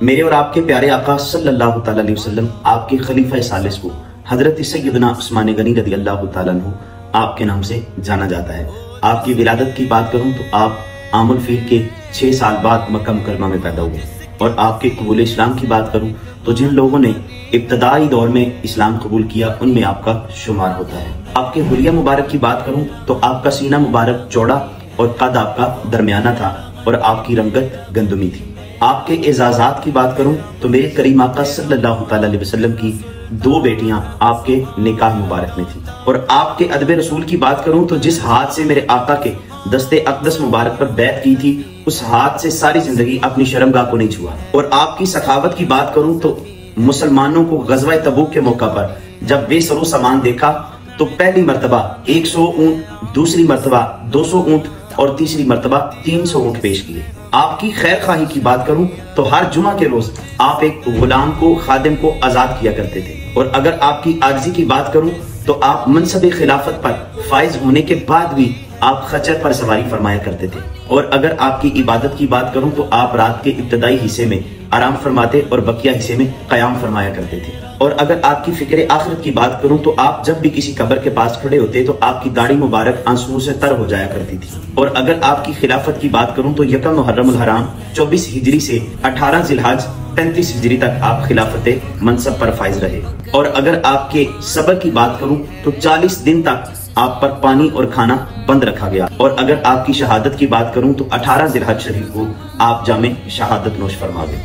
میرے اور آپ کے پیارے آقا صلی اللہ تعالیٰ علیہ وسلم آپ کے خلیفہ ثالث کو حضرت سیدنا عثمان غنی رضی اللہ تعالیٰ عنہ آپ کے نام سے جانا جاتا ہے۔ آپ کی ولادت کی بات کروں تو آپ عام الفیل کے 6 سال بعد مکہ مکرمہ میں پیدا ہوئے، اور آپ کے قبول اسلام کی بات کروں تو جن لوگوں نے ابتدائی دور میں اسلام قبول کیا ان میں آپ کا شمار ہوتا ہے۔ آپ کے حلیہ مبارک کی بات کروں تو آپ کا سینہ مبارک چوڑا اور قد آپ کا درمیانہ تھا، اور آپ کی رنگت گندمی تھی۔ آپ کے اعزازات کی بات کروں تو میرے کریم آقا صلی اللہ تعالیٰ علیہ وسلم کی 2 بیٹیاں آپ کے نکاح مبارک میں تھیں، اور آپ کے ادب رسول کی بات کروں تو جس ہاتھ سے میرے آقا کے دست اقدس مبارک پر بیعت کی تھی اس ہاتھ سے ساری زندگی اپنی شرمگاہ کو نہیں چھوا۔ اور آپ کی سخاوت کی بات کروں تو مسلمانوں کو غزوہ تبوک کے موقع پر جب بے سر و سامان دیکھا تو پہلی مرتبہ 100 اونٹ، دوسری مرتبہ 200 اونٹ اور تیسری مرتبہ 300 اونٹ پیش کیے۔ آپ کی خیر خواہی کی بات کروں تو ہر جمعہ کے روز آپ ایک غلام کو، خادم کو آزاد کیا کرتے تھے، اور اگر آپ کی عاجزی کی بات کروں تو آپ منصب خلافت پر فائز ہونے کے بعد بھی آپ خچر پر سواری فرمایا کرتے تھے، اور اگر آپ کی عبادت کی بات کروں تو آپ رات کے ابتدائی حصے میں آرام فرماتے اور بقیہ حصے میں قیام فرمایا کرتے تھے، اور اگر آپ کی فکر آخرت کی بات کروں تو آپ جب بھی کسی قبر کے پاس کھڑے ہوتے تو آپ کی داڑھی مبارک آنسوؤں سے تر ہو جایا کرتی تھی، اور اگر آپ کی خلافت کی بات کروں تو 1 محرم الحرام 24 ہجری سے 18 ذی الحج 35 ہجری تک آپ خلافت منصب پر فائز رہے، اور اگر آپ کے صبر کی بات کروں تو 40 دن تک آپ پر پانی اور کھانا بند رکھا گیا، اور اگر آپ کی شہادت کی بات کروں تو 18 ذی الحج شریف کو آپ جامع شہادت نوش فرما گئے۔